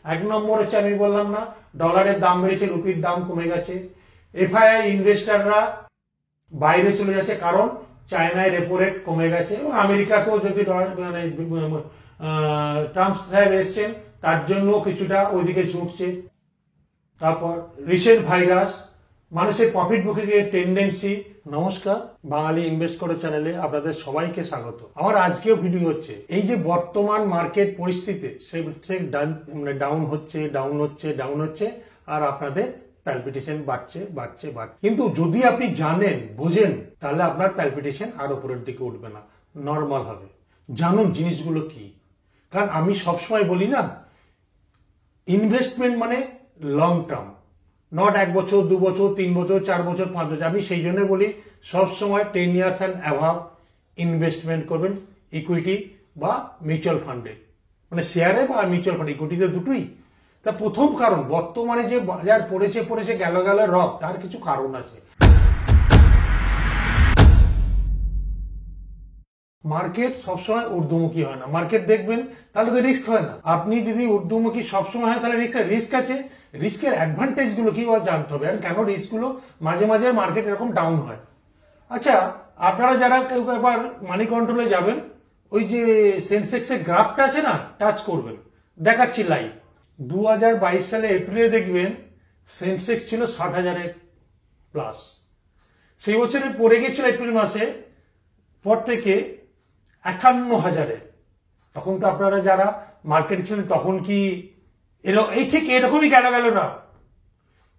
এক নম্বর হচ্ছে আমি বললাম না, ডলারের দাম বেড়েছে, রুপির দাম কমে গেছে। এফআইআই ইনভেস্টররা বাইরে চলে যাচ্ছে, কারণ চায়নায় রেপো রেট কমে গেছে, এবং আমেরিকাতেও যদি মানে ট্রাম্প সাহেব এসছেন তার জন্য কিছুটা ওইদিকে ঝুঁকছে। তারপর রিসেন্ট ভাইরাস, মানুষের প্রফিট বুকিং এর টেন্ডেন্সি। নমস্কার, বাঙালি ইনভেস্ট করো চ্যানেলে আপনাদের সবাইকে স্বাগত। আমার আজকেও ভিডিও হচ্ছে এই যে বর্তমান মার্কেট পরিস্থিতি, সেই মানে ডাউন হচ্ছে, আর আপনাদের প্যালপিটেশন বাড়ছে। কিন্তু যদি আপনি জানেন, বোঝেন, তাহলে আপনার প্যালপিটেশন আর উপরের দিকে উঠবে না, নর্মাল হবে। জানুন জিনিসগুলো কি। কারণ আমি সবসময় বলি না, ইনভেস্টমেন্ট মানে লং টার্ম, নট 1 বছর 2 বছর 3 বছর 4 বছর 5 বছর। আমি সেই জন্য বলি সবসময় 10 ইয়ার্স অ্যান্ড অ্যাভাব ইনভেস্টমেন্ট করবেন, ইকুইটি বা মিউচুয়াল ফান্ডে, মানে শেয়ারে বা মিউচুয়াল ফান্ড, ইকুইটিতে দুটোই। তা প্রথম কারণ, বর্তমানে যে বাজার পড়েছে গেল রব, তার কিছু কারণ আছে। মার্কেট সবসময় ঊর্ধ্বমুখী হয় না। মার্কেট দেখবেন তাহলে তো রিস্ক হয় না। আপনি যদি ঊর্ধ্বমুখী সবসময় হয় তাহলে রিস্ক আছে। রিস্কের অ্যাডভান্টেজ গুলো কি জানতে হবে, আর কেন রিস্ক গুলো মাঝে মাঝে মার্কেট এরকম ডাউন হয়। আচ্ছা, আপনারা যারা কেউ একবার মানি কন্ট্রোলে যাবেন, ওই যে সেন্সেক্সের গ্রাফটা আছে না, টাচ করবেন, দেখাচ্ছি লাইভ। 2022 সালে এপ্রিলে দেখবেন সেন্সেক্স ছিল 60,000 প্লাস। সেই বছরে পড়ে গেছিল এপ্রিল মাসে পর থেকে 51,000। তখন তো আপনারা যারা মার্কেটে ছিলেন তখন কি এই ঠিক এরকমই গেল না,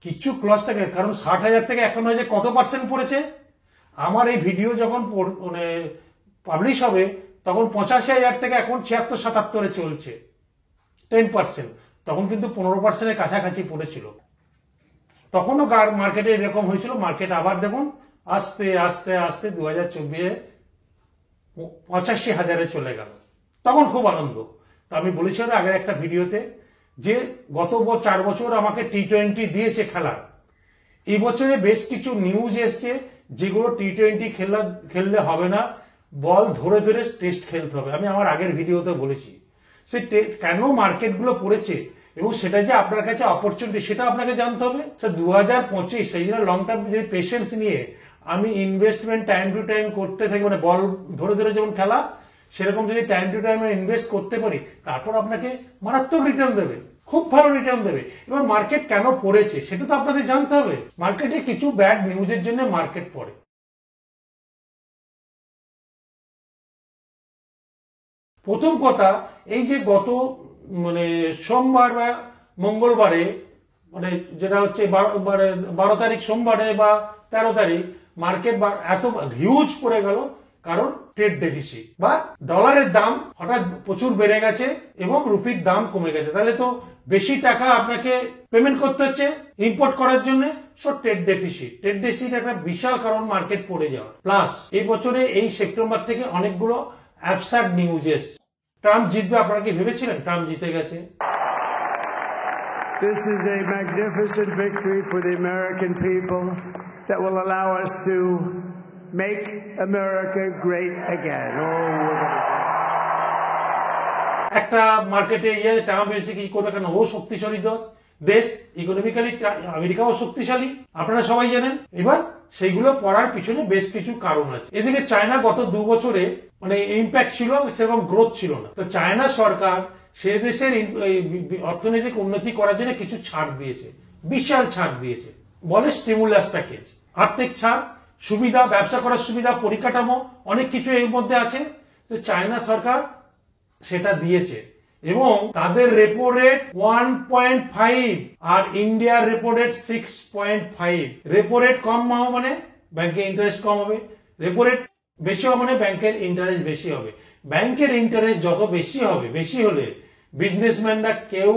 কিছু ক্লস থাকে। কারণ 60,000 থেকে 51,000 কত পার্সেন্ট পড়েছে? আমার এই ভিডিও যখন মানে পাবলিশ হবে তখন 85,000 থেকে এখন 76-77 চলছে, 10%। তখন কিন্তু 15%-এর কাছাকাছি পড়েছিল। তখনও মার্কেটে এরকম হয়েছিল। মার্কেট আবার দেখুন আস্তে আস্তে 2024 85,000-এ চলে গেল। তখন খুব আনন্দ। তো আমি বলেছিলাম আগের একটা ভিডিওতে যে গত 4 বছর আমাকে T20 দিয়েছে খেলার। এই বছরে বেশ কিছু নিউজ এসছে যেগুলো T20 খেললে হবে না, বল ধরে টেস্ট খেলতে হবে। আমি আমার আগের ভিডিওতে বলেছি সে কেন মার্কেটগুলো পড়েছে এবং সেটা যে আপনার কাছে অপরচুনিটি, সেটা আপনাকে জানতে হবে। 2025 সেই জন্য লং টার্ম যদি পেশেন্স নিয়ে আমি ইনভেস্টমেন্ট টাইম টু টাইম করতে থাকি, মানে বল ধরে যেমন খেলা, সেরকম যদি টাইম টু টাইম ইনভেস্ট করতে পারি, তারপর আপনাকে মারাত্মক রিটার্ন দেবে, খুব ভালো রিটার্ন দেবে। এবার মার্কেট কেন পড়েছে সেটা তো আপনাদের জানতে হবে। মার্কেটে কিছু ব্যাড নিউজের জন্য মার্কেট পড়ে। প্রথম কথা, এই যে গত মানে সোমবার বা মঙ্গলবারে, মানে যেটা হচ্ছে 12 তারিখ সোমবারে বা 13 তারিখ মার্কেট এত হিউজ পড়ে গেল, কারণ ট্রেড ডেফিসিট বা ডলারের দাম হঠাৎ প্রচুর বেড়ে গেছে এবং রুপির দাম কমে গেছে। তাহলে তো বেশি টাকা আপনাকে পেমেন্ট করতে হচ্ছে ইম্পোর্ট করার জন্য। সো ট্রেড ডেফিসিট একটা বিশাল কারণ মার্কেট পড়ে যাওয়ার। প্লাস এই বছরে এই সেপ্টেম্বর থেকে অনেকগুলো অ্যাবসার্ড নিউজ এসছে। ট্রাম্প জিতবে, আপনারা কি ভেবেছিলেন? ট্রাম্প জিতে গেছে। This is a magnificent victory for the American people that will allow us to make America great again. একটা মার্কেটে ট্রাম্প এসে কি করবে? কেন? ও শক্তিশালী দেশ, ইকোনমিক্যালি আমেরিকাও শক্তিশালী, আপনারা সবাই জানেন। এবার সেইগুলো পড়ার পিছনে বেশ কিছু কারণ আছে। এদিকে চায়না গত 2 বছরে মানে ইম্প্যাক্ট ছিল, সেরকম গ্রোথ ছিল না। তো চায়না সরকার সে দেশের অর্থনৈতিক উন্নতি করার জন্য কিছু ছাড় দিয়েছে, বিশাল ছাড় দিয়েছে, বলে স্টিমুলাস প্যাকেজ। আর্থিক ছাড়, সুবিধা, ব্যবসা করার সুবিধা, পরিকাঠামো, অনেক কিছু এর মধ্যে আছে। তো চায়না সরকার সেটা দিয়েছে এবং তাদের রেপো রেট 1.5 আর ইন্ডিয়ার রেপো রেট 6.5। রেপো রেট কম হওয়া মানে ব্যাংকের ইন্টারেস্ট কম হবে, রেপো রেট বেশি হওয়া মানে ব্যাংকের ইন্টারেস্ট বেশি হবে। ব্যাংকের ইন্টারেস্ট যত বেশি হবে, বেশি হলে বিজনেসম্যানরা কেউ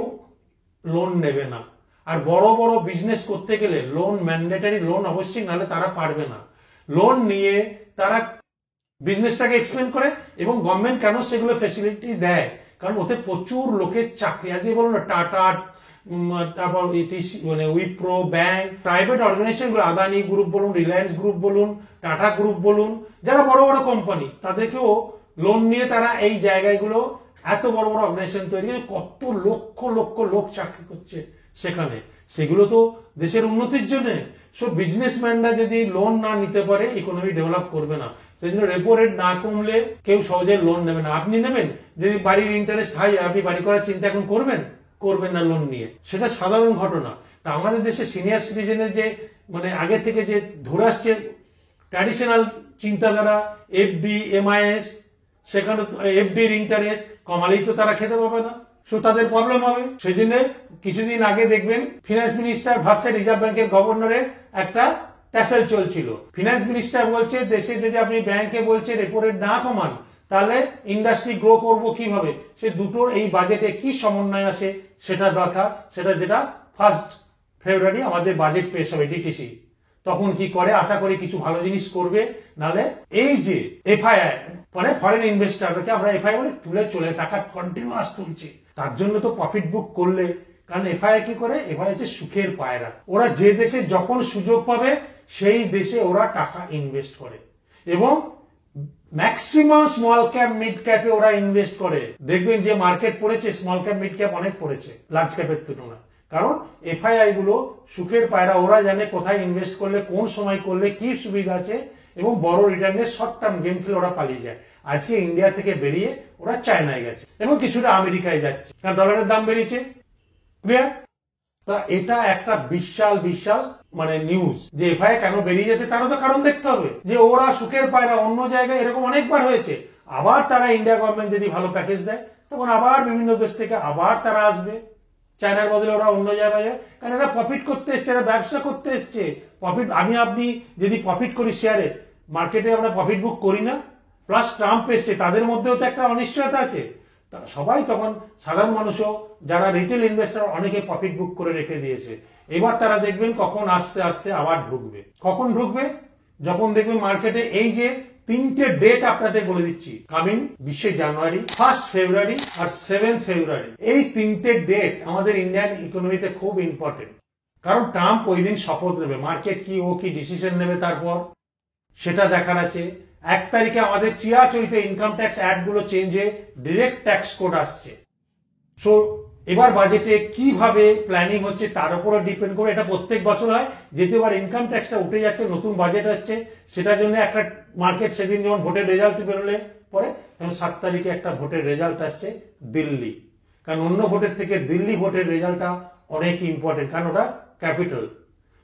লোন নেবে না। আর বড় বড় বিজনেস করতে গেলে লোন ম্যান্ডেটারি, লোন অবশ্যই, নাহলে তারা পারবে না। লোন নিয়ে তারা বিজনেসটাকে এক্সপ্লেন করে এবং গভর্নমেন্ট কেন সেগুলো ফ্যাসিলিটি দেয়, কারণ ওতে প্রচুর লোকের চাকরি আছে। বলুন না, টাটা, তারপর মানে উইপ্রো, ব্যাংক, প্রাইভেট অর্গানাইজেশনগুলো, আদানি গ্রুপ বলুন, রিলায়েন্স গ্রুপ বলুন, টাটা গ্রুপ বলুন, যারা বড় বড় কোম্পানি, তাদেরকেও লোন নিয়ে তারা এই জায়গাগুলো এত বড় বড় অর্গানাইজেশন তৈরি করে কত লক্ষ লক্ষ লোক চাকরি করছে সেখানে, সেগুলো তো দেশের উন্নতির জন্য। সো বিজনেসম্যানরা যদি লোন না নিতে পারে ইকোনমি ডেভেলপ করবে না। সেই জন্য রেপো রেট না কমলে কেউ সহজে লোন নেবে না। আপনি নেবেন, যদি বাড়ির ইন্টারেস্ট হাই, আপনি বাড়ি করার চিন্তা এখন করবেন না লোন নিয়ে, সেটা সাধারণ ঘটনা। তা আমাদের দেশে সিনিয়র সিটিজেনের যে মানে আগে থেকে যে ধরে আসছে ট্র্যাডিশনাল চিন্তাধারা, এফডি, এমআইএস, সেখানে এফডির ইন্টারেস্ট কমালেই তো তারা খেতে পাবে না, সো তাদের প্রবলেম হবে। সেই জন্য কিছুদিন আগে দেখবেন ফিনান্স মিনিস্টার ভার্সেস রিজার্ভ ব্যাংকের গভর্নরের একটা ট্যাসেল চলছিল। ফিনান্স মিনিস্টার বলছে দেশে যদি আপনি ব্যাংকে বলছে রেপো রেট না কমান তাহলে ইন্ডাস্ট্রি গ্রো করবো কিভাবে, সে দুটোর এই বাজেটে কি সমন্বয় আসে সেটা দরকার। সেটা যেটা 1 ফেব্রুয়ারি আমাদের বাজেট পেশ হবে ডিটিসি, তখন কি করে, আশা করি কিছু ভালো জিনিস করবে। নালে এই যে এফআইআই মানে ফরেন ইনভেস্টারকে আমরা এফআইআই বলে তুলে চলে টাকা কন্টিনিউয়াস তুলছে, তার জন্য তো প্রফিট বুক করলে, কারণ এফআইআই কি করে, এফআইআই হচ্ছে সুখের পায়রা। ওরা যে দেশে যখন সুযোগ পাবে সেই দেশে ওরা টাকা ইনভেস্ট করে এবং ম্যাক্সিমাম স্মল ক্যাপ মিড ক্যাপে ওরা ইনভেস্ট করে। দেখবেন যে মার্কেট পড়েছে স্মল ক্যাপ মিড ক্যাপ অনেক পড়েছে লার্জ ক্যাপের তুলনায়, কারণ এফআইআই গুলো সুখের পায়রা, ওরা জানে কোথায় ইনভেস্ট করলে কোন সময় করলে কি সুবিধা আছে এবং বড় রিটার্নের শর্ট টার্ম গেম খেলে ওরা পালিয়ে যায়। আজকে ইন্ডিয়া থেকে বেরিয়ে ওরা চায়নায় গেছে এবং কিছুটা আমেরিকায় যাচ্ছে, কারণ ডলারের দাম বেরিয়েছে। তা এটা একটা বিশাল বিশাল মানে নিউজ যে এফআইআই কেন বেরিয়ে যাচ্ছে, তারও তো কারণ দেখতে হবে যে ওরা সুখের পায়রা। অন্য জায়গায় এরকম অনেকবার হয়েছে, আবার তারা ইন্ডিয়া গভর্নমেন্ট যদি ভালো প্যাকেজ দেয় তখন আবার বিভিন্ন দেশ থেকে আবার তারা আসবে, চায়নার বদলে ওরা অন্য জায়গায় যায়, কারণ এরা প্রফিট করতে এসছে, এরা ব্যবসা করতে এসছে। প্রফিট আপনি যদি প্রফিট করি শেয়ারে, মার্কেটে আমরা প্রফিট বুক করি না, প্লাস ট্রাম্প এসছে, তাদের মধ্যেও তো একটা অনিশ্চয়তা আছে। সবাই তখন সাধারণ মানুষও যারা রিটেল ইনভেস্টর অনেকে প্রফিট বুক করে রেখে দিয়েছে। এবার তারা দেখবেন কখন আস্তে আস্তে আবার ঢুকবে। কখন ঢুকবে, যখন দেখবেন মার্কেটে এই যে 3টে ডেট আপনাদের বলে দিচ্ছি, কামিং 20 জানুয়ারি, 1 ফেব্রুয়ারি আর 7 ফেব্রুয়ারি, এই 3টে ডেট আমাদের ইন্ডিয়ান ইকোনমিতে খুব ইম্পর্টেন্ট। কারণ ট্রাম্প ওই দিন শপথ নেবে, মার্কেট কি ও কি ডিসিশন নেবে তারপর সেটা দেখার আছে। 1 তারিখে আমাদের চিরাচরিত ইনকাম ট্যাক্স অ্যাক্ট গুলো চেঞ্জ হয়ে ডিরেক্ট ট্যাক্স কোড আসছে। সো এবার বাজেটে কিভাবে প্ল্যানিং হচ্ছে তার উপরও ডিপেন্ড করে। এটা প্রত্যেক বছর হয়, যেহেতু এবার ইনকাম ট্যাক্সটা উঠে যাচ্ছে, নতুন বাজেট হচ্ছে, সেটার জন্য একটা মার্কেট সেদিন যেমন ভোটের রেজাল্ট বেরোলে পরে, যেমন 7 তারিখে একটা ভোটের রেজাল্ট আসছে দিল্লি, কারণ অন্য ভোটের থেকে দিল্লি ভোটের রেজাল্টটা অনেক ইম্পর্টেন্ট, কারণ ওটা ক্যাপিটাল।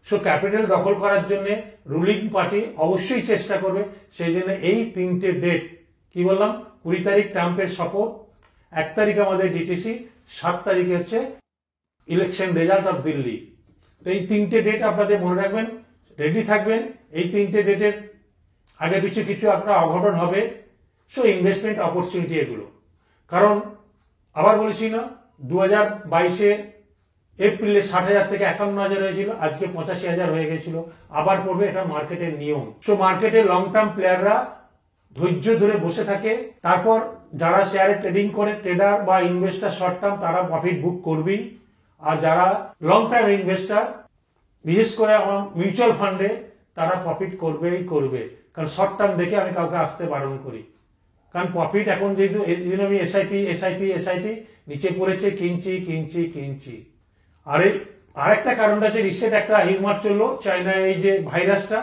সো ক্যাপিটাল দখল করার জন্য রুলিং পার্টি অবশ্যই চেষ্টা করবে। সেই জন্য এই 3টে ডেট কি বললাম, 20 তারিখ ট্রাম্পের শপথ, 1 তারিখ আমাদের ডিটিসি, 7 তারিখে হচ্ছে ইলেকশন রেজাল্ট অফ দিল্লি। তো এই 3টে ডেট আপনাদের মনে রাখবেন, রেডি থাকবেন। এই 3টে ডেটের আগে পিছু কিছু আপনার অঘটন হবে। সো ইনভেস্টমেন্ট অপরচুনিটি এগুলো, কারণ আবার বলেছি না, 2022-এ এপ্রিলে 60,000 থেকে 51,000 হয়েছিল, আজকে 85,000 হয়ে গেছিল, আবার পড়বে, এটা মার্কেটের নিয়ম। সো মার্কেটে লং টার্ম প্লেয়াররা ধৈর্য ধরে বসে থাকে, তারপর যারা শেয়ারে ট্রেডিং করে, ট্রেডার বা ইনভেস্টার শর্ট টার্ম, তারা প্রফিট বুক করবেই। আর যারা লং টার্ম ইনভেস্টার, বিশেষ করে আমার মিউচুয়াল ফান্ডে, তারা প্রফিট করবেই করবে, কারণ শর্ট টার্ম দেখে আমি কাউকে আসতে বারণ করি। কারণ প্রফিট এখন যেহেতু আমি এসআইপি নিচে পড়েছে, কিনছি। আরেকটা কারণটা হচ্ছে রিসেন্ট একটা হিউমার চললো চায়নায়, এই যে ভাইরাসটা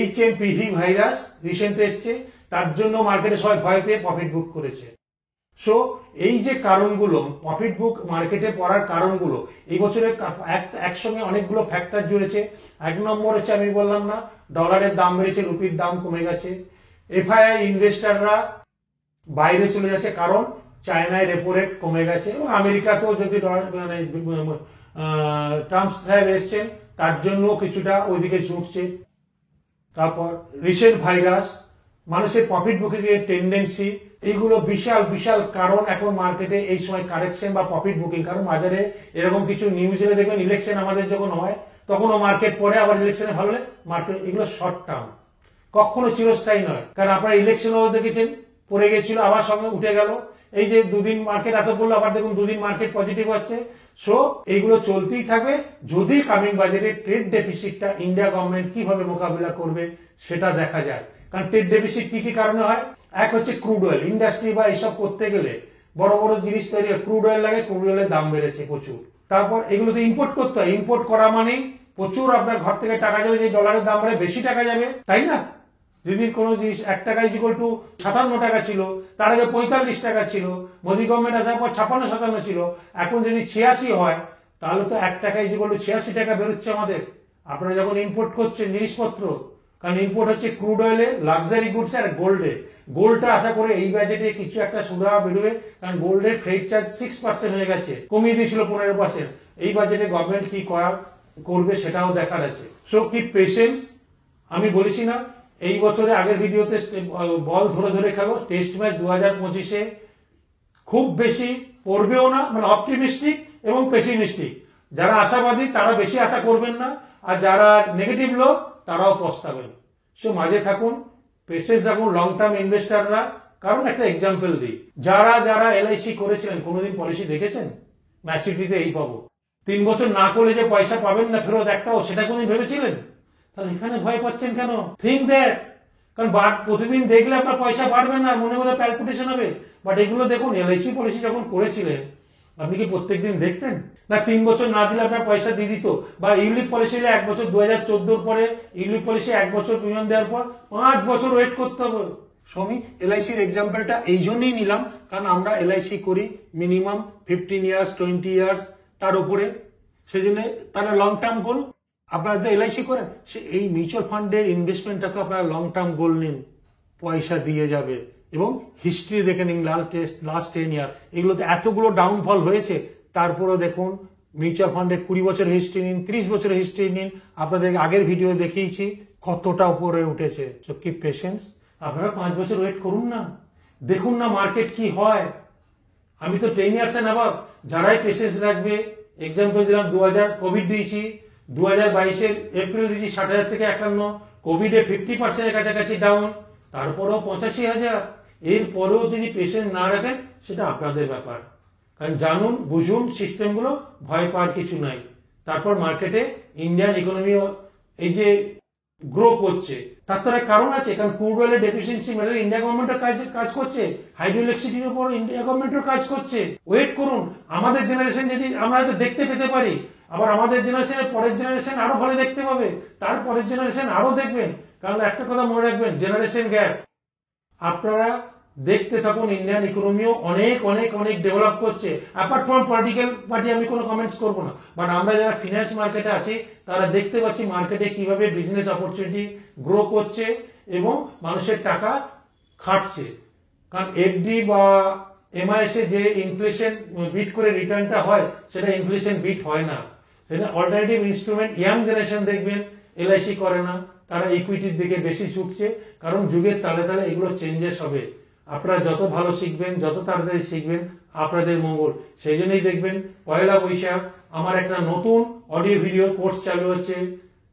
HMPV ভাইরাস রিসেন্ট এসছে, তার জন্য মার্কেটে সবাই ভয় পেয়ে প্রফিট বুক করেছে। সো এই যে কারণগুলো, প্রফিট বুক মার্কেটে পড়ার কারণগুলো, এই বছরে একসঙ্গে অনেকগুলো ফ্যাক্টর জুড়েছে। 1 নম্বর হচ্ছে আমি বললাম না, ডলারের দাম বেড়েছে, রুপির দাম কমে গেছে। এফআইআই ইনভেস্টাররা বাইরে চলে যাচ্ছে, কারণ চায়নায় রেপো রেট কমে গেছে এবং আমেরিকাতেও যদি ট্রাম্প সাহেব এসছেন তার জন্য কিছুটা ওইদিকে ঝুঁকছে। তারপর রিসেন্ট ভাইরাস, মানুষের প্রফিট বুকিং এর টেন্ডেন্সি, এইগুলো বিশাল বিশাল কারণ এখন মার্কেটে এই সময় কারেকশন বা প্রফিট বুকিং। কারণ বাজারে এরকম কিছু নিউজ এলে দেখবেন, ইলেকশন আমাদের যখন হয় তখনও মার্কেট পড়ে, আবার ইলেকশনে ভালো হলে মার্কেট, এগুলো শর্ট টার্ম, কখনো চিরস্থায়ী নয়। কারণ আপনারা ইলেকশনও দেখেছেন, পড়ে গেছিল আবার সঙ্গে উঠে গেল। এই যে 2 দিন মার্কেট এত পড়লো, আবার দেখুন 2 দিন মার্কেট পজিটিভ আসছে। সো এইগুলো চলতেই থাকবে, যদি কামিং বাজেটে ট্রেড ডেফিসিটটা ইন্ডিয়া গভর্নমেন্ট কিভাবে মোকাবিলা করবে সেটা দেখা যায়। কারণ ট্রেড ডেফিসিট কি কি কারণে হয়, এক হচ্ছে ক্রুড অয়েল, ইন্ডাস্ট্রি বা এইসব করতে গেলে বড় বড় জিনিস তৈরি ক্রুড অয়েল লাগে, ক্রুড অয়েলের দাম বেড়েছে প্রচুর। তারপর এগুলো তো ইম্পোর্ট করতে হয়, ইম্পোর্ট করা মানেই প্রচুর আপনার ঘর থেকে টাকা যাবে, যে ডলারের দাম বাড়ে বেশি টাকা যাবে, তাই না? যদি কোনো জিনিস 1 টাকা ইকুয়াল টু 57 টাকা ছিল, তার আগে 45 টাকা ছিল, মোদী গভর্নমেন্ট আসার পর 56-57 ছিল, এখন যদি 86 হয় তাহলে তো 1 টাকা ইকুয়াল টু 86 টাকা বেরোচ্ছে আমাদের। আপনারা যখন ইম্পোর্ট করছেন জিনিসপত্র, কারণ ইম্পোর্ট হচ্ছে ক্রুড অয়েলে, লাক্সারি গুডস আর গোল্ডে। গোল্ডটা আশা করে এই বাজেটে কিছু একটা সুবিধা বেরোবে, কারণ গোল্ডের ফ্রেড চার্জ 6% হয়ে গেছে, কমিয়ে দিয়েছিল 15%। এই বাজেটে গভর্নমেন্ট কি করবে সেটাও দেখার আছে। So keep patience. আমি বলেছি না এই বছরে আগের ভিডিওতে বল ধরে ধরে খেলো, টেস্ট ম্যাচ 2025-এ খুব বেশি পড়বেও না, মানে অপটিমিস্টিক এবং পেসিমিস্টিক। যারা আশাবাদী তারা বেশি আশা করবেন না, আর যারা নেগেটিভ লোক তারাও পস্তাবেন। সো মাঝে থাকুন, পেশেন্স রাখুন লং টার্ম ইনভেস্টাররা। কারণ একটা এক্সাম্পল দিই, যারা যারা এলআইসি করেছিলেন কোনোদিন পলিসি দেখেছেন ম্যাচুরিটিতে এই পাবো, 3 বছর না করলে যে পয়সা পাবেন না ফেরত একটাও, সেটা কোনোদিন ভেবেছিলেন? তাহলে এখানে ভয় পাচ্ছেন কেন? Think that. কারণ প্রতিদিন দেখলে আপনার পয়সা বাড়বে না, মনে মনে প্যালপিটেশন হবে। বাট এগুলো দেখুন, এলআইসি পলিসি যখন করেছিলেন আপনি কি প্রত্যেকদিন দেখতেন? না 3 বছর না দিলে আপনার পয়সা দিয়ে দিত? বা ইউলিপ পলিসি 1 বছর 2014 পরে ইউলিপ পলিসি 1 বছর প্রিমিয়াম দেওয়ার পর 5 বছর ওয়েট করতে হবে। আমি এলআইসির এক্সাম্পলটা এই জন্যই নিলাম, কারণ আমরা এলআইসি করি মিনিমাম 15 ইয়ার্স 20 ইয়ার্স তার উপরে, সেই জন্য তারা লং টার্ম গোল। আপনারা যে এলআইসি করেন, সে এই মিউচুয়াল ফান্ডের ইনভেস্টমেন্টটাকে আপনারা লং টার্ম গোল নিন, পয়সা দিয়ে যাবে। এবং হিস্ট্রি দেখে নিন, লাস্ট 10 ইয়ার এগুলোতে এতগুলো ডাউনফল হয়েছে, তারপরেও দেখুন মিউচুয়াল ফান্ডের 20 বছরের হিস্ট্রি নিন, 30 বছরের হিস্ট্রি নিন, আপনাদের আগের ভিডিও দেখিয়েছি কতটা উপরে উঠেছে। So keep patience. আপনারা 5 বছর ওয়েট করুন না, দেখুন না মার্কেট কি হয়। আমি তো 10 ইয়ার্স এন্ড অ্যাবাভ, যারাই পেশেন্স রাখবে, এক্সাম্পল দিলাম 2000 কোভিড দিয়েছি, 2022-এর এপ্রিল দিয়েছি 60,000 থেকে 51, কোভিডে 50% কাছাকাছি ডাউন, তারপরেও 85,000। এরপরেও যদি পেশেন্স না রাখেন সেটা আপনাদের ব্যাপার। কারণ জানুন বুঝুন সিস্টেমগুলো, ভয় পাওয়ার কিছু নাই। তারপর মার্কেটে ইন্ডিয়ান ইকোনমি এই যে গ্রো করছে, তার তো একটা কারণ আছে। কারণ ক্রুড অয়েলের ডেফিসিয়েন্সি মেটালে ইন্ডিয়া গভর্নমেন্টও কাজ করছে, হাইড্রো ইলেকট্রিসিটির উপর ইন্ডিয়া গভর্নমেন্টও কাজ করছে। ওয়েট করুন, আমাদের জেনারেশন যদি আমরা হয়তো দেখতে পেতে পারি, আবার আমাদের জেনারেশনের পরের জেনারেশন আরো ভালো দেখতে পাবে, তার পরের জেনারেশন আরো দেখবেন। কারণ একটা কথা মনে রাখবেন, জেনারেশন গ্যাপ। আপনারা দেখতে থাকুন, ইন্ডিয়ান ইকোনমিও অনেক অনেক অনেক ডেভেলপ করছে। অ্যাপার্ট ফ্রম পলিটিক্যাল পার্টি আমি কোনো কমেন্টস করবো না, বাট আমরা যারা ফিনান্স মার্কেটে আছি তারা দেখতে পাচ্ছি মার্কেটে কিভাবে বিজনেস অপরচুনিটি গ্রো করছে এবং মানুষের টাকা খাটছে। কারণ এফডি বা এমআইএস এ যে ইনফ্লেশন বিট করে রিটার্নটা হয়, সেটা ইনফ্লেশন বিট হয় না। সেটা অল্টারনেটিভ ইনস্ট্রুমেন্ট ইয়াং জেনারেশন দেখবেন এলআইসি করে না, তারা ইকুইটির দিকে বেশি ছুটছে। কারণ যুগের তালে তালে এগুলো চেঞ্জেস হবে। আপনারা যত ভালো শিখবেন, যত তাড়াতাড়ি শিখবেন, আপনাদের মঙ্গল। সেই জন্যই দেখবেন 1 বৈশাখ আমার একটা নতুন অডিও ভিডিও কোর্স চালু হচ্ছে,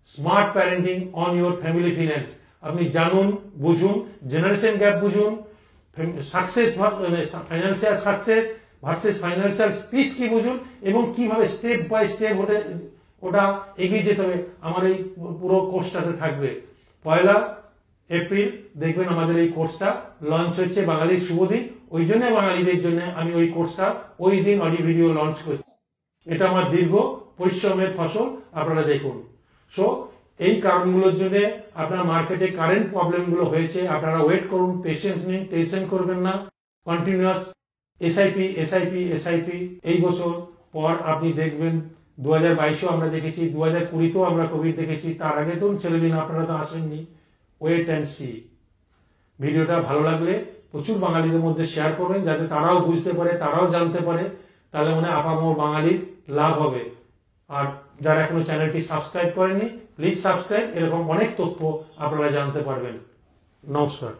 smart parenting on your family finance. আপনি জানুন, বুঝুন, জেনারেশন গ্যাপ বুঝুন, success financial success versus financial piece কি বুঝুন, এবং কিভাবে স্টেপ বাই স্টেপ ওটা এগিয়ে যেতে হবে। আমার এই পুরো কোর্সটাতে থাকবে। 1 এপ্রিল দেখবেন আমাদের এই কোর্সটা লঞ্চ হচ্ছে, বাঙালির শুভ দিন। ওই জন্য বাঙালিদের জন্য আমি ওই কোর্সটা ওই দিন অডিও ভিডিও লঞ্চ করছি। এটা আমার দীর্ঘ পরিশ্রমের ফসল, আপনারা দেখুন। সো এই কারণগুলোর জন্য আপনার মার্কেটে কারেন্ট প্রবলেমগুলো হয়েছে। আপনারা ওয়েট করুন, পেশেন্স নিন, টেনশন করবেন না। কন্টিনিউয়াস এসআইপি এই বছর পর আপনি দেখবেন 2022-এও আমরা দেখেছি, 2020-তেও আমরা কোভিড দেখেছি, তার আগে তো ছেড়ে দিন, আপনারা তো আসেননি। Wait and see. ভিডিওটা ভালো লাগলে প্রচুর বাঙালিদের মধ্যে শেয়ার করবেন, যাতে তারাও বুঝতে পারে, তারাও জানতে পারে। তাহলে মানে আপামর বাঙালির লাভ হবে। আর যারা এখনো চ্যানেলটি সাবস্ক্রাইব করেননি, প্লিজ সাবস্ক্রাইব। এরকম অনেক তথ্য আপনারা জানতে পারবেন। নমস্কার।